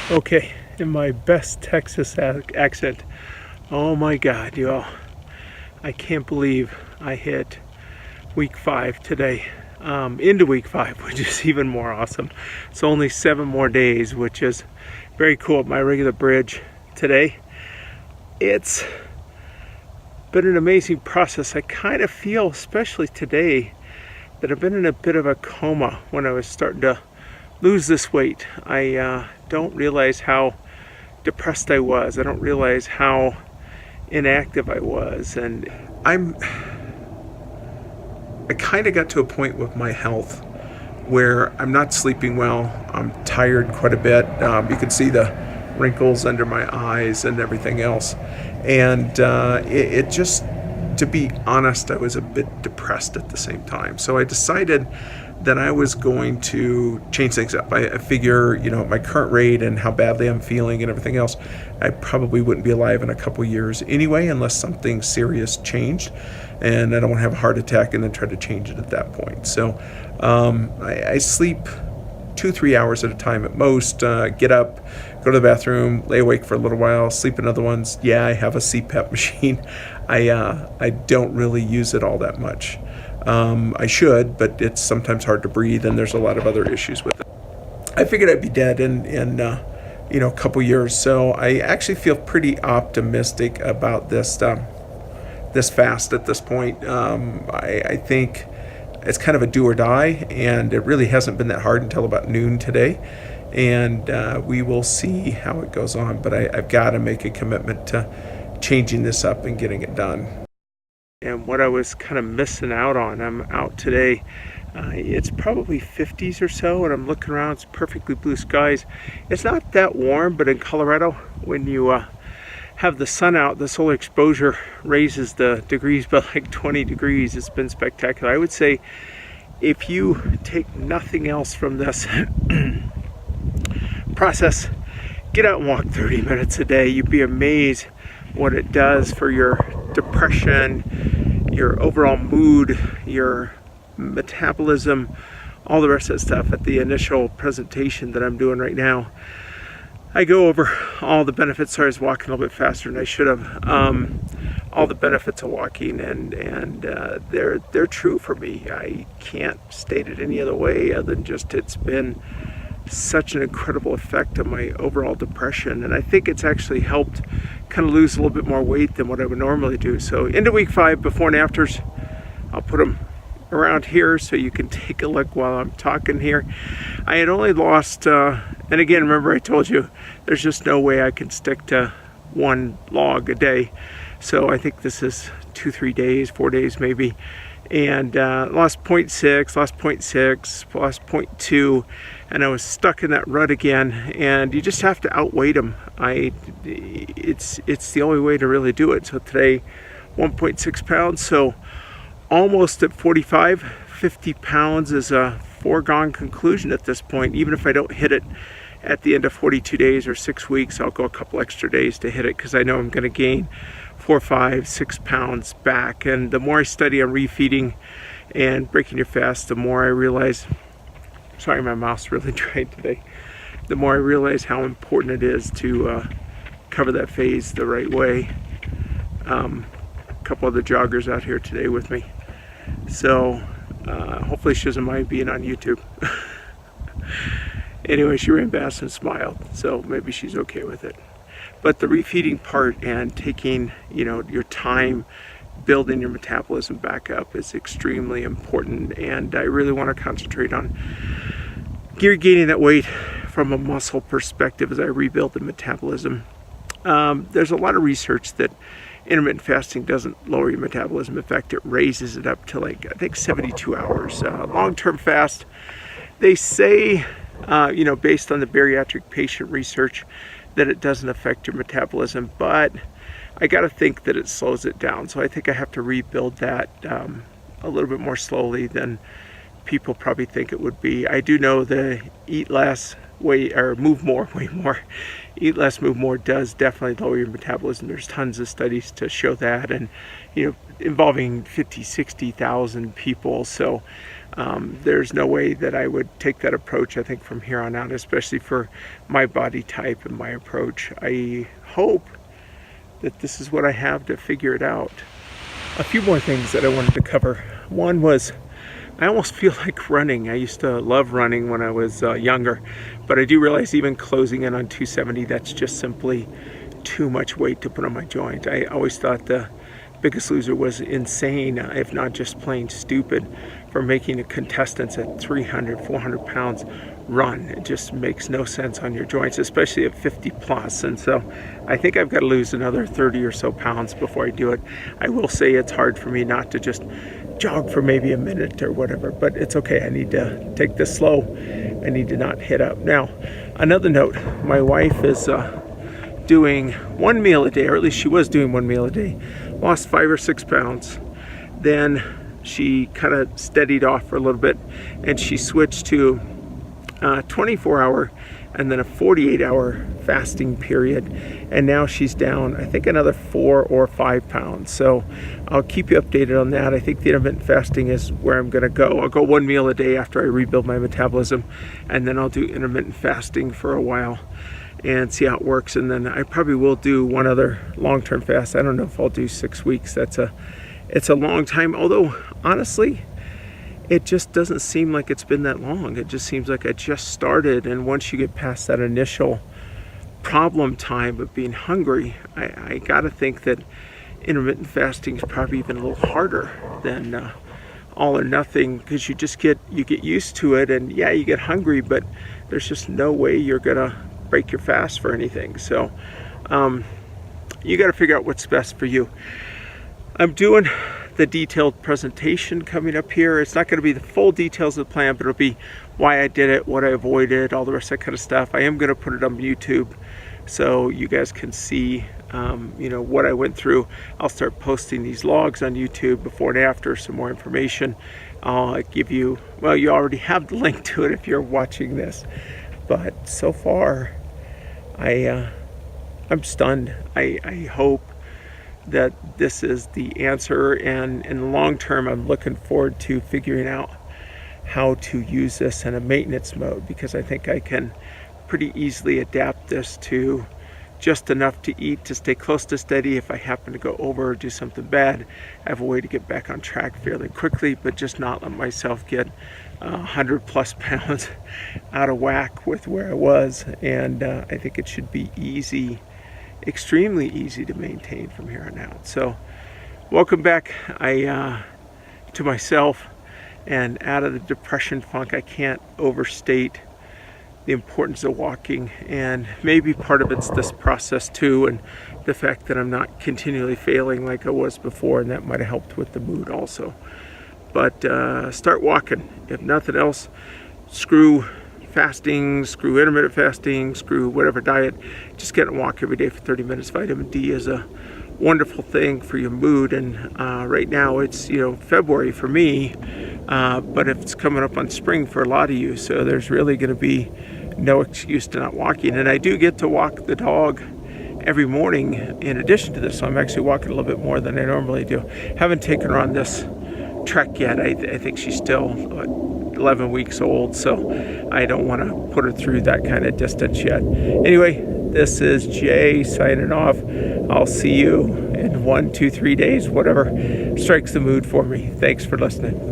Okay, in my best Texas accent. Oh my God, y'all. I can't believe I hit week 5 today. Into week 5, which is even more awesome. It's only 7 more days, which is very cool. My regular bridge today. It's been an amazing process. I kind of feel, especially today, that I've been in a bit of a coma when I was starting to lose this weight. I don't realize how depressed I was. I don't realize how inactive I was, and I kind of got to a point with my health where I'm not sleeping well. I'm tired quite a bit. You can see the wrinkles under my eyes and everything else, and it just, to be honest, I was a bit depressed at the same time. So I decided that I was going to change things up. I figure, at my current rate and how badly I'm feeling and everything else, I probably wouldn't be alive in a couple years anyway, unless something serious changed, and I don't want to have a heart attack and then try to change it at that point. So I sleep 2-3 hours at a time at most, get up, go to the bathroom, lay awake for a little while, sleep another one. Yeah, I have a CPAP machine. I don't really use it all that much. I should, but it's sometimes hard to breathe, and there's a lot of other issues with it. I figured I'd be dead in a couple years, so I actually feel pretty optimistic about this fast at this point. I think it's kind of a do or die, and it really hasn't been that hard until about noon today, and we will see how it goes on. But I've got to make a commitment to changing this up and getting it done. And what I was kind of missing out on, I'm out today. It's probably 50s or so, and I'm looking around. It's perfectly blue skies. It's not that warm, but in Colorado, when you have the sun out, the solar exposure raises the degrees by like 20 degrees. It's been spectacular. I would say if you take nothing else from this process, get out and walk 30 minutes a day. You'd be amazed what it does for your depression, your overall mood, your metabolism, all the rest of that stuff. At the initial presentation that I'm doing right now, I go over all the benefits. Sorry, I was walking a little bit faster than I should have. All the benefits of walking, and they're true for me. I can't state it any other way other than just it's been such an incredible effect on my overall depression, and I think it's actually helped kind of lose a little bit more weight than what I would normally do. So into week 5, before and afters, I'll put them around here so you can take a look while I'm talking here. I had only lost, and again, remember I told you there's just no way I can stick to one log a day. So I think this is 2-3 days, 4 days maybe, and lost 0.6, lost 0.6, lost 0.2, and I was stuck in that rut again. And you just have to outweight them. It's the only way to really do it. So today, 1.6 pounds, so almost at 45. 50 pounds is a foregone conclusion at this point. Even if I don't hit it at the end of 42 days or 6 weeks, I'll go a couple extra days to hit it, because I know I'm going to gain 4, 5, 6 pounds back. And the more I study on refeeding and breaking your fast, the more I realize, sorry, my mouth's really dry today, the more I realize how important it is to cover that phase the right way. A couple other joggers out here today with me, so hopefully she doesn't mind being on YouTube. Anyway, she ran past and smiled, so maybe she's okay with it. But the refeeding part and taking, your time building your metabolism back up is extremely important, and I really want to concentrate on gaining that weight from a muscle perspective as I rebuild the metabolism. There's a lot of research that intermittent fasting doesn't lower your metabolism. In fact, it raises it up to I think 72 hours. Long-term fast, they say, based on the bariatric patient research, that it doesn't affect your metabolism, but I got to think that it slows it down. So I think I have to rebuild that a little bit more slowly than people probably think it would be. I do know the eat less, move more, weigh more. Eat less, move more does definitely lower your metabolism. There's tons of studies to show that, and involving 50-60,000 people. So there's no way that I would take that approach, I think, from here on out, especially for my body type and my approach. I hope that this is what I have to figure it out. A few more things that I wanted to cover. One was, I almost feel like running. I used to love running when I was younger, but I do realize even closing in on 270, that's just simply too much weight to put on my joint. I always thought the Biggest Loser was insane, if not just plain stupid, for making the contestants at 300, 400 pounds run. It just makes no sense on your joints, especially at 50 plus. And so I think I've got to lose another 30 or so pounds before I do it. I will say it's hard for me not to just jog for maybe a minute or whatever, but it's okay. I need to take this slow. I need to not hit up. Now, another note, my wife is doing one meal a day, or at least she was doing one meal a day, lost 5 or 6 pounds. Then she kind of steadied off for a little bit, and she switched to 24-hour and then a 48-hour fasting period, and now she's down, I think, another 4 or 5 pounds. So I'll keep you updated on that. I think the intermittent fasting is where I'm going to go. I'll go one meal a day after I rebuild my metabolism, and then I'll do intermittent fasting for a while and see how it works. And then I probably will do one other long-term fast. I don't know if I'll do 6 weeks. It's a long time, although honestly it just doesn't seem like it's been that long. It just seems like I just started, and once you get past that initial problem time of being hungry, I gotta think that intermittent fasting is probably even a little harder than all or nothing, because you get used to it, and yeah, you get hungry, but there's just no way you're gonna break your fast for anything. So you got to figure out what's best for you. I'm doing the detailed presentation coming up here. It's not going to be the full details of the plan, but it'll be why I did it, what I avoided, all the rest of that kind of stuff. I am going to put it on YouTube so you guys can see what I went through. I'll start posting these logs on YouTube before and after, some more information. I'll give you, well, you already have the link to it if you're watching this, but so far I'm stunned. I hope that this is the answer, and in the long term I'm looking forward to figuring out how to use this in a maintenance mode, because I think I can pretty easily adapt this to just enough to eat to stay close to steady. If I happen to go over or do something bad, I have a way to get back on track fairly quickly, but just not let myself get 100 plus pounds out of whack with where I was. And I think it should be easy, extremely easy to maintain from here on out. So welcome back to myself and out of the depression funk. I can't overstate the importance of walking, and maybe part of it's this process too, and the fact that I'm not continually failing like I was before, and that might have helped with the mood also. But start walking. If nothing else, screw fasting, screw intermittent fasting, screw whatever diet, just get and walk every day for 30 minutes. Vitamin D is a wonderful thing for your mood, and right now it's February for me, but it's coming up on spring for a lot of you, so there's really going to be no excuse to not walking. And I do get to walk the dog every morning in addition to this, so I'm actually walking a little bit more than I normally do. Haven't taken her on this trek yet. I think she's still 11 weeks old, so I don't want to put her through that kind of distance yet. Anyway, this is Jay signing off. I'll see you in 1, 2, 3 days, whatever strikes the mood for me. Thanks for listening.